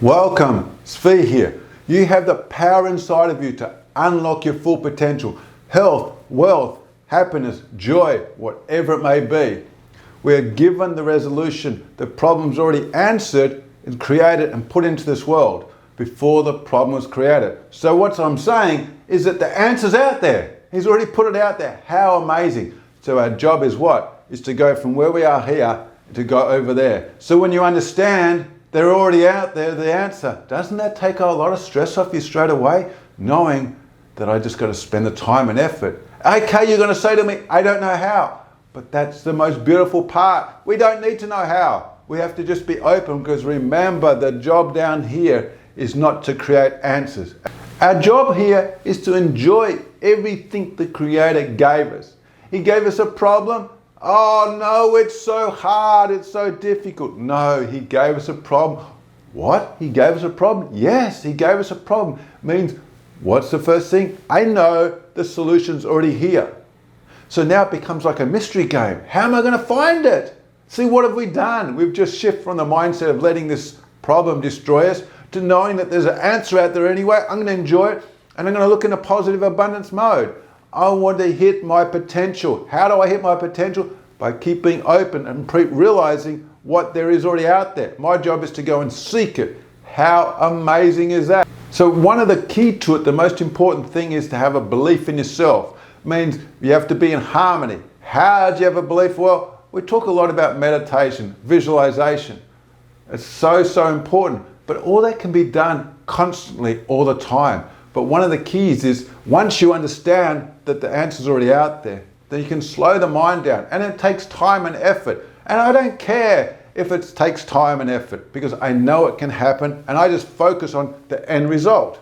Welcome, Tzvi here. You have the power inside of you to unlock your full potential. Health, wealth, happiness, joy, whatever it may be. We are given the resolution. The problem's already answered and created and put into this world before the problem was created. So what I'm saying is that the answer's out there. He's already put it out there. How amazing. So our job is what? Is to go from where we are here to go over there. So when you understand they're already out there, the answer, doesn't that take a lot of stress off you straight away? Knowing that I just got to spend the time and effort. Okay, you're going to say to me, I don't know how. But that's the most beautiful part. We don't need to know how. We have to just be open, because remember, the job down here is not to create answers. Our job here is to enjoy everything the Creator gave us. He gave us a problem. Oh no, it's so hard, it's so difficult. No, He gave us a problem. What? He gave us a problem? Yes, He gave us a problem. Means, what's the first thing? I know the solution's already here. So now it becomes like a mystery game. How am I going to find it? See, what have we done? We've just shifted from the mindset of letting this problem destroy us to knowing that there's an answer out there anyway. I'm going to enjoy it, and I'm going to look in a positive abundance mode. I want to hit my potential. How do I hit my potential? By keeping open and realizing what there is already out there. My job is to go and seek it. How amazing is that? So one of the key to it, the most important thing, is to have a belief in yourself. It means you have to be in harmony. How do you have a belief? Well, we talk a lot about meditation, visualization. It's so important. But all that can be done constantly, all the time. But one of the keys is, once you understand that the answer's already out there, then you can slow the mind down. And it takes time and effort. And I don't care if it takes time and effort, because I know it can happen, and I just focus on the end result.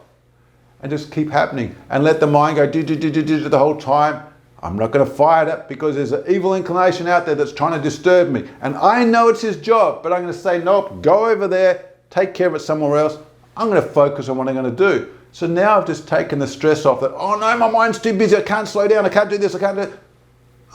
And just keep happening. And let the mind go do the whole time. I'm not going to fight it, because there's an evil inclination out there that's trying to disturb me. And I know it's his job, but I'm going to say, nope, go over there, take care of it somewhere else. I'm going to focus on what I'm going to do. So now I've just taken the stress off that, oh no, my mind's too busy, I can't slow down, I can't do this, I can't do it.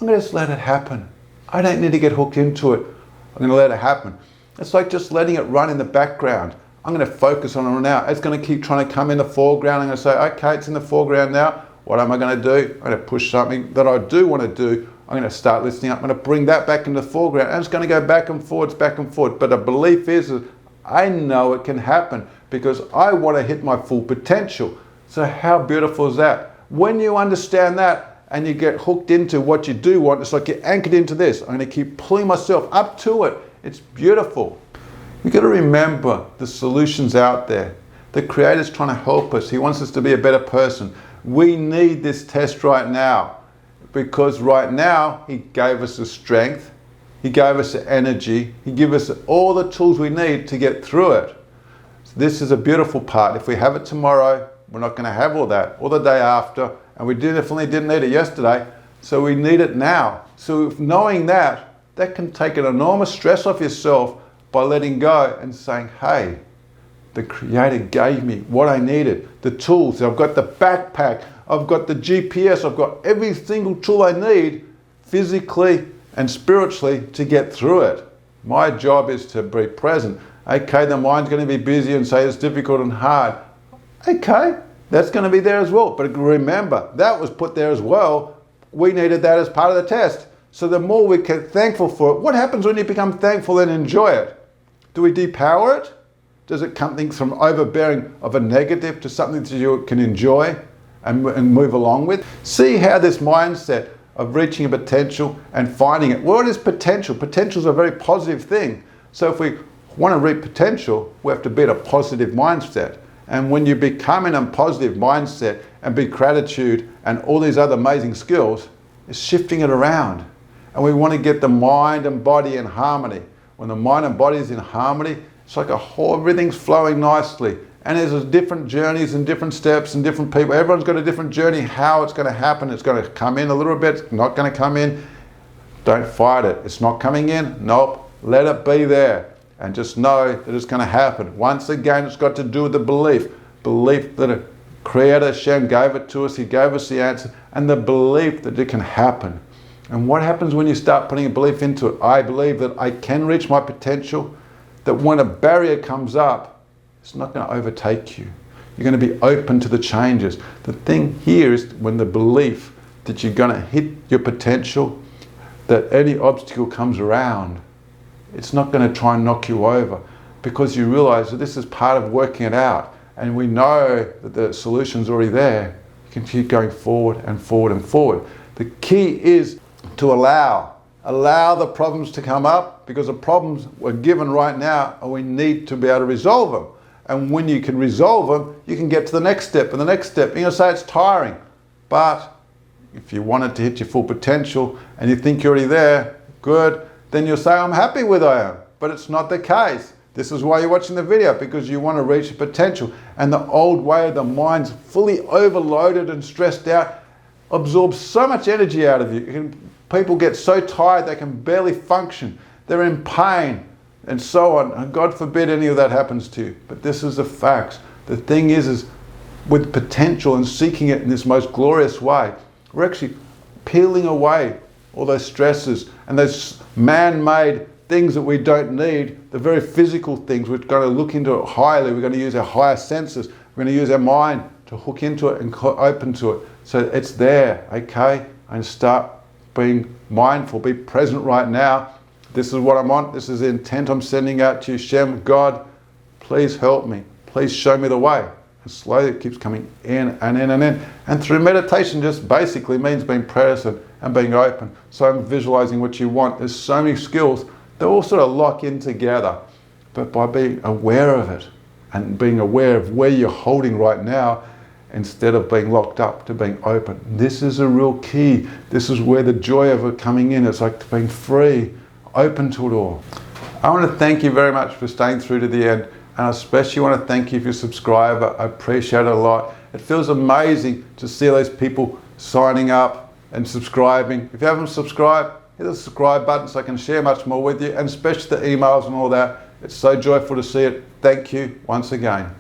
I'm going to just let it happen. I don't need to get hooked into it. I'm going to let it happen. It's like just letting it run in the background. I'm going to focus on it now. It's going to keep trying to come in the foreground. I'm going to say, okay, it's in the foreground now. What am I going to do? I'm going to push something that I do want to do. I'm going to start listening up. I'm going to bring that back into the foreground. And it's going to go back and forwards. But the belief is I know it can happen, because I want to hit my full potential. So how beautiful is that? When you understand that and you get hooked into what you do want, it's like you're anchored into this. I'm going to keep pulling myself up to it. It's beautiful. You've got to remember the solution's out there. The Creator's trying to help us. He wants us to be a better person. We need this test right now, because right now He gave us the strength. He gave us the energy. He gave us all the tools we need to get through it. So this is a beautiful part. If we have it tomorrow, we're not going to have all that, or the day after, and we definitely didn't need it yesterday, so we need it now. So knowing that can take an enormous stress off yourself by letting go and saying, hey, the Creator gave me what I needed, the tools. I've got the backpack, I've got the GPS, I've got every single tool I need physically and spiritually to get through it. My job is to be present. Okay, the mind's going to be busy and say it's difficult and hard. Okay, that's going to be there as well. But remember, that was put there as well. We needed that as part of the test. So the more we get thankful for it, what happens when you become thankful and enjoy it? Do we depower it? Does it come things from overbearing of a negative to something that you can enjoy and move along with? See how this mindset of reaching a potential and finding it. What is potential? Potential is a very positive thing. So if we want to reach potential, we have to be in a positive mindset. And when you become in a positive mindset and be gratitude and all these other amazing skills, it's shifting it around. And we want to get the mind and body in harmony. When the mind and body is in harmony, it's like a whole, everything's flowing nicely. And there's different journeys and different steps and different people. Everyone's got a different journey, how it's going to happen. It's going to come in a little bit, it's not going to come in. Don't fight it. It's not coming in. Nope. Let it be there. And just know that it's going to happen. Once again, it's got to do with the belief. Belief that a Creator, Hashem, gave it to us. He gave us the answer. And the belief that it can happen. And what happens when you start putting a belief into it? I believe that I can reach my potential. That when a barrier comes up, it's not going to overtake you. You're going to be open to the changes. The thing here is when the belief that you're going to hit your potential, that any obstacle comes around, it's not going to try and knock you over, because you realize that this is part of working it out. And we know that the solution's already there. You can keep going forward and forward and forward. The key is to allow the problems to come up, because the problems we're given right now and we need to be able to resolve them. And when you can resolve them, you can get to the next step and the next step. You're going to say it's tiring, but if you wanted to hit your full potential and you think you're already there, good, then you'll say, I'm happy with I am. But it's not the case. This is why you're watching the video, because you want to reach your potential. And the old way, the mind's fully overloaded and stressed out, absorbs so much energy out of you. People get so tired they can barely function. They're in pain and so on. And God forbid any of that happens to you. But this is the facts. The thing is with potential and seeking it in this most glorious way, we're actually peeling away all those stresses and those man-made things that we don't need, the very physical things. We're going to look into it highly. We're going to use our higher senses. We're going to use our mind to hook into it and open to it. So it's there, okay? And start being mindful, be present right now. This is what I'm on. This is the intent I'm sending out to you. Shem, God, please help me. Please show me the way. And slowly it keeps coming in and in and in. And through meditation just basically means being present and being open. So I'm visualizing what you want. There's so many skills. They all sort of lock in together. But by being aware of it and being aware of where you're holding right now, instead of being locked up, to being open. This is a real key. This is where the joy of it coming in. It's like being free, open to it all. I want to thank you very much for staying through to the end. And I especially want to thank you if you're a subscriber. I appreciate it a lot. It feels amazing to see those people signing up and subscribing. If you haven't subscribed, hit the subscribe button so I can share much more with you, and especially the emails and all that. It's so joyful to see it. Thank you once again.